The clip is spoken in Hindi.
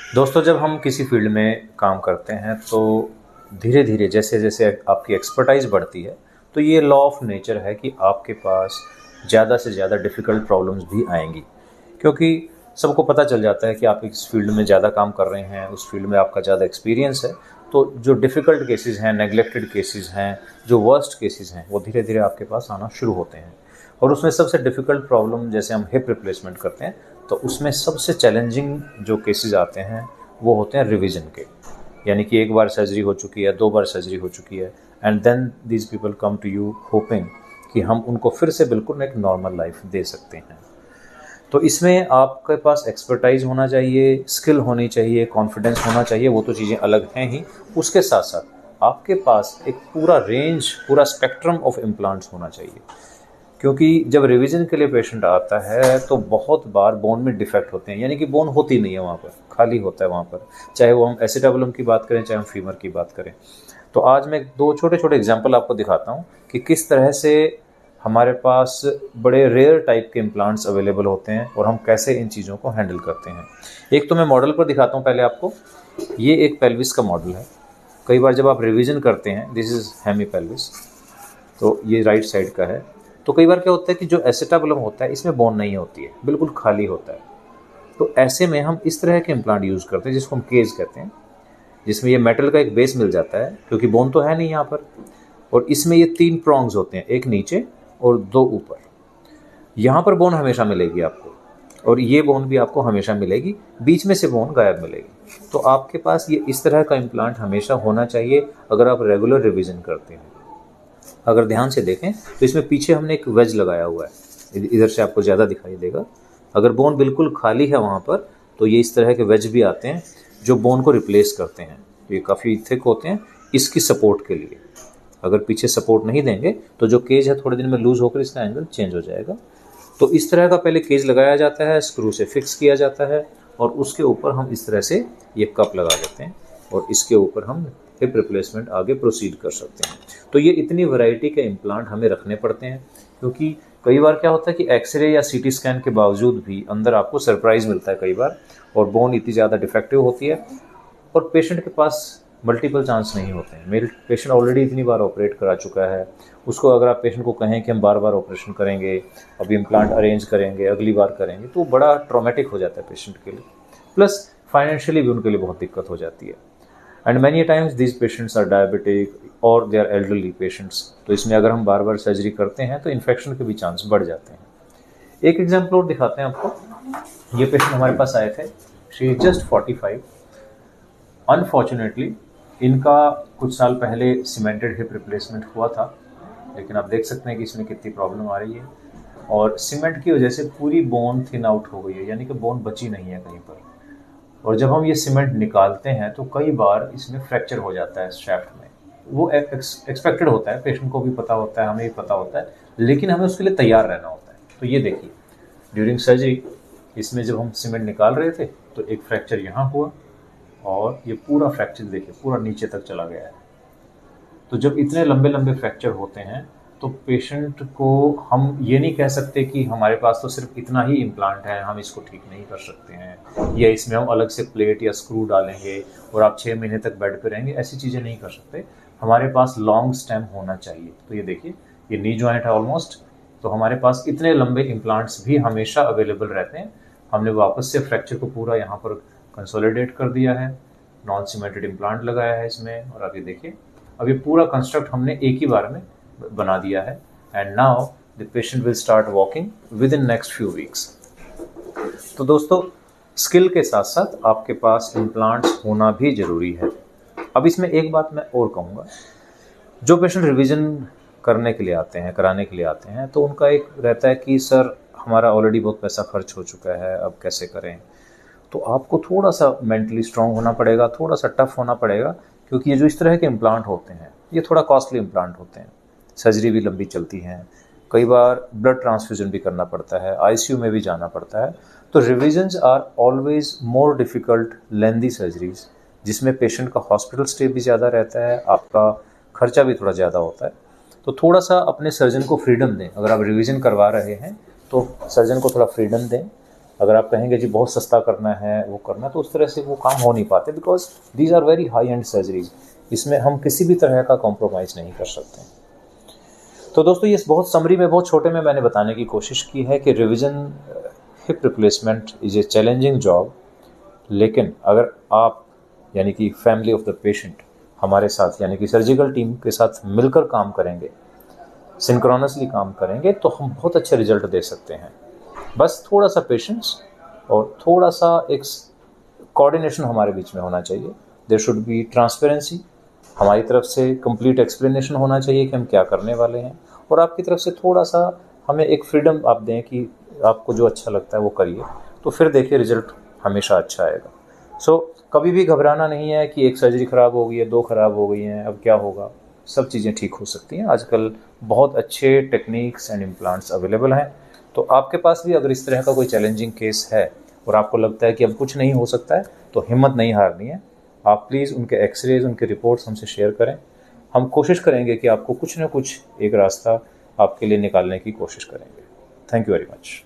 दोस्तों, जब हम किसी फील्ड में काम करते हैं तो धीरे धीरे जैसे जैसे आपकी एक्सपर्टाइज बढ़ती है तो ये लॉ ऑफ नेचर है कि आपके पास ज़्यादा से ज़्यादा डिफ़िकल्ट प्रॉब्लम्स भी आएंगी। क्योंकि सबको पता चल जाता है कि आप इस फील्ड में ज़्यादा काम कर रहे हैं, उस फील्ड में आपका ज़्यादा एक्सपीरियंस है। तो जो डिफ़िकल्ट केसेस हैं, नेगलेक्टेड केसेस हैं, जो वर्स्ट केसेस हैं, वो धीरे धीरे आपके पास आना शुरू होते हैं। और उसमें सबसे डिफ़िकल्ट प्रॉब्लम, जैसे हम हिप रिप्लेसमेंट करते हैं, तो उसमें सबसे चैलेंजिंग जो केसेस आते हैं वो होते हैं रिवीजन के। यानी कि एक बार सर्जरी हो चुकी है, 2 बार सर्जरी हो चुकी है, and then these people come to you hoping कि हम उनको फिर से बिल्कुल एक नॉर्मल लाइफ दे सकते हैं। तो इसमें आपके पास एक्सपर्टाइज होना चाहिए, स्किल होनी चाहिए, कॉन्फिडेंस होना चाहिए, वो तो चीज़ें अलग हैं ही। उसके साथ साथ आपके पास एक पूरा रेंज, पूरा स्पेक्ट्रम ऑफ इम्प्लांट्स होना चाहिए। क्योंकि जब रिवीजन के लिए पेशेंट आता है तो बहुत बार बोन में डिफेक्ट होते हैं, यानी कि बोन होती नहीं है वहाँ पर, खाली होता है वहाँ पर। चाहे वो हम एसिटाबुलम की बात करें, चाहे हम फीमर की बात करें। तो आज मैं 2 छोटे छोटे एग्जाम्पल आपको दिखाता हूँ कि किस तरह से हमारे पास बड़े रेयर टाइप के इम्प्लांट्स अवेलेबल होते हैं और हम कैसे इन चीज़ों को हैंडल करते हैं। एक तो मैं मॉडल पर दिखाता हूँ पहले आपको। ये एक पेल्विस का मॉडल है। कई बार जब आप रिवीजन करते हैं, दिस इज़ हेमी पेल्विस, तो ये राइट साइड का है। तो कई बार क्या होता है कि जो एसिटाबुलम होता है इसमें बोन नहीं होती है, बिल्कुल खाली होता है। तो ऐसे में हम इस तरह के इम्प्लांट यूज़ करते हैं जिसको हम केज कहते हैं, जिसमें ये मेटल का एक बेस मिल जाता है, क्योंकि बोन तो है नहीं यहाँ पर। और इसमें ये 3 प्रोंग्स होते हैं, एक नीचे और 2 ऊपर। यहाँ पर बोन हमेशा मिलेगी आपको, और ये बोन भी आपको हमेशा मिलेगी, बीच में से बोन गायब मिलेगी। तो आपके पास ये इस तरह का इम्प्लांट हमेशा होना चाहिए अगर आप रेगुलर रिविजन करते हैं। अगर ध्यान से देखें तो इसमें पीछे हमने एक वेज लगाया हुआ है, इधर से आपको ज़्यादा दिखाई देगा। अगर बोन बिल्कुल खाली है वहाँ पर तो ये इस तरह के वेज भी आते हैं जो बोन को रिप्लेस करते हैं। ये काफ़ी थिक होते हैं इसकी सपोर्ट के लिए। अगर पीछे सपोर्ट नहीं देंगे तो जो केज है थोड़े दिन में लूज होकर इसका एंगल चेंज हो जाएगा। तो इस तरह का पहले केज लगाया जाता है, स्क्रू से फिक्स किया जाता है, और उसके ऊपर हम इस तरह से ये कप लगा देते हैं और इसके ऊपर हम हिप रिप्लेसमेंट आगे प्रोसीड कर सकते हैं। तो ये इतनी वैरायटी के इम्प्लांट हमें रखने पड़ते हैं, क्योंकि कई बार क्या होता है कि एक्सरे या सीटी स्कैन के बावजूद भी अंदर आपको सरप्राइज मिलता है कई बार, और बोन इतनी ज़्यादा डिफेक्टिव होती है और पेशेंट के पास मल्टीपल चांस नहीं होते हैं। मेरे पेशेंट ऑलरेडी इतनी बार ऑपरेट करा चुका है, उसको अगर आप पेशेंट को कहें कि हम बार बार ऑपरेशन करेंगे, अभी इम्प्लांट अरेंज करेंगे, अगली बार करेंगे, तो बड़ा ट्रॉमेटिक हो जाता है पेशेंट के लिए। प्लस फाइनेंशियली भी उनके लिए बहुत दिक्कत हो जाती है। And many times these patients are diabetic और दे आर एल्डरली पेशेंट्स। तो इसमें अगर हम बार बार सर्जरी करते हैं तो इन्फेक्शन के भी चांस बढ़ जाते हैं। एक एग्जाम्पल और दिखाते हैं आपको। ये पेशेंट हमारे पास आए थे, शी इज जस्ट 45। अनफॉर्चुनेटली इनका कुछ साल पहले सीमेंटेड हिप रिप्लेसमेंट हुआ था, लेकिन आप देख सकते हैं कि इसमें कितनी प्रॉब्लम आ रही है। और सीमेंट की वजह से पूरी बोन थिन आउट हो गई है, यानी कि बोन बची नहीं है कहीं पर। और जब हम ये सीमेंट निकालते हैं तो कई बार इसमें फ्रैक्चर हो जाता है शाफ्ट में। वो एक्सपेक्टेड होता है, पेशेंट को भी पता होता है, हमें भी पता होता है, लेकिन हमें उसके लिए तैयार रहना होता है। तो ये देखिए, ड्यूरिंग सर्जरी इसमें जब हम सीमेंट निकाल रहे थे तो एक फ्रैक्चर यहाँ हुआ, और ये पूरा फ्रैक्चर देखिए पूरा नीचे तक चला गया है। तो जब इतने लंबे लंबे फ्रैक्चर होते हैं तो पेशेंट को हम ये नहीं कह सकते कि हमारे पास तो सिर्फ इतना ही इम्प्लांट है, हम इसको ठीक नहीं कर सकते हैं, या इसमें हम अलग से प्लेट या स्क्रू डालेंगे और आप 6 महीने तक बेड पे रहेंगे, ऐसी चीज़ें नहीं कर सकते। हमारे पास लॉन्ग स्टेम होना चाहिए। तो ये देखिए, ये नी जॉइंट है ऑलमोस्ट, तो हमारे पास इतने लंबे इम्प्लांट्स भी हमेशा अवेलेबल रहते हैं। हमने वापस से फ्रैक्चर को पूरा यहाँ पर कंसोलिडेट कर दिया है, नॉन सीमेंटेड इम्प्लांट लगाया है इसमें, और आप ये देखिए अब ये पूरा कंस्ट्रक्ट हमने एक ही बार में बना दिया है। And now the patient will start walking with in next few weeks. तो दोस्तों, स्किल के साथ साथ आपके पास इम्प्लांट्स होना भी ज़रूरी है। अब इसमें एक बात मैं और कहूँगा, जो पेशेंट रिवीजन करने के लिए आते हैं, कराने के लिए आते हैं, तो उनका एक रहता है कि सर हमारा ऑलरेडी बहुत पैसा खर्च हो चुका है, अब कैसे करें। तो आपको थोड़ा सा मेंटली स्ट्रांग होना पड़ेगा, थोड़ा सा टफ होना पड़ेगा, क्योंकि ये जो इस तरह के इम्प्लांट होते हैं ये थोड़ा कॉस्टली इम्प्लांट होते हैं, सर्जरी भी लंबी चलती हैं, कई बार ब्लड ट्रांसफ्यूजन भी करना पड़ता है, आईसीयू में भी जाना पड़ता है। तो revisions are always more difficult lengthy surgeries, जिसमें पेशेंट का हॉस्पिटल स्टे भी ज़्यादा रहता है, आपका खर्चा भी थोड़ा ज़्यादा होता है। तो थोड़ा सा अपने सर्जन को फ्रीडम दें। अगर आप रिवीजन करवा रहे हैं तो सर्जन को थोड़ा फ्रीडम दें, अगर आप कहेंगे जी बहुत सस्ता करना है, वो करना है, तो उस तरह से वो काम हो नहीं पाते, because these are very high end surgeries. इसमें हम किसी भी तरह का कॉम्प्रोमाइज़ नहीं कर सकते। तो दोस्तों ये बहुत समरी में, बहुत छोटे में मैंने बताने की कोशिश की है कि revision hip replacement is a challenging job, लेकिन अगर आप यानी कि फैमिली ऑफ द पेशेंट हमारे साथ यानी कि सर्जिकल टीम के साथ मिलकर काम करेंगे, सिंक्रोनसली काम करेंगे, तो हम बहुत अच्छे रिजल्ट दे सकते हैं। बस थोड़ा सा पेशेंस और थोड़ा सा एक कोऑर्डिनेशन हमारे बीच में होना चाहिए। देयर शुड बी ट्रांसपेरेंसी, हमारी तरफ से कंप्लीट एक्सप्लेनेशन होना चाहिए कि हम क्या करने वाले हैं, और आपकी तरफ से थोड़ा सा हमें एक फ्रीडम आप दें कि आपको जो अच्छा लगता है वो करिए, तो फिर देखिए रिजल्ट हमेशा अच्छा आएगा। सो कभी भी घबराना नहीं है कि एक सर्जरी ख़राब हो गई है, 2 ख़राब हो गई हैं, अब क्या होगा। सब चीज़ें ठीक हो सकती हैं। आजकल बहुत अच्छे टेक्निक्स एंड इम्प्लांट्स अवेलेबल हैं। तो आपके पास भी अगर इस तरह का कोई चैलेंजिंग केस है और आपको लगता है कि अब कुछ नहीं हो सकता है, तो हिम्मत नहीं हारनी है। आप प्लीज़ उनके एक्सरेज, उनके रिपोर्ट्स हमसे शेयर करें। हम कोशिश करेंगे कि आपको कुछ न कुछ एक रास्ता आपके लिए निकालने की कोशिश करेंगे। Thank you very much.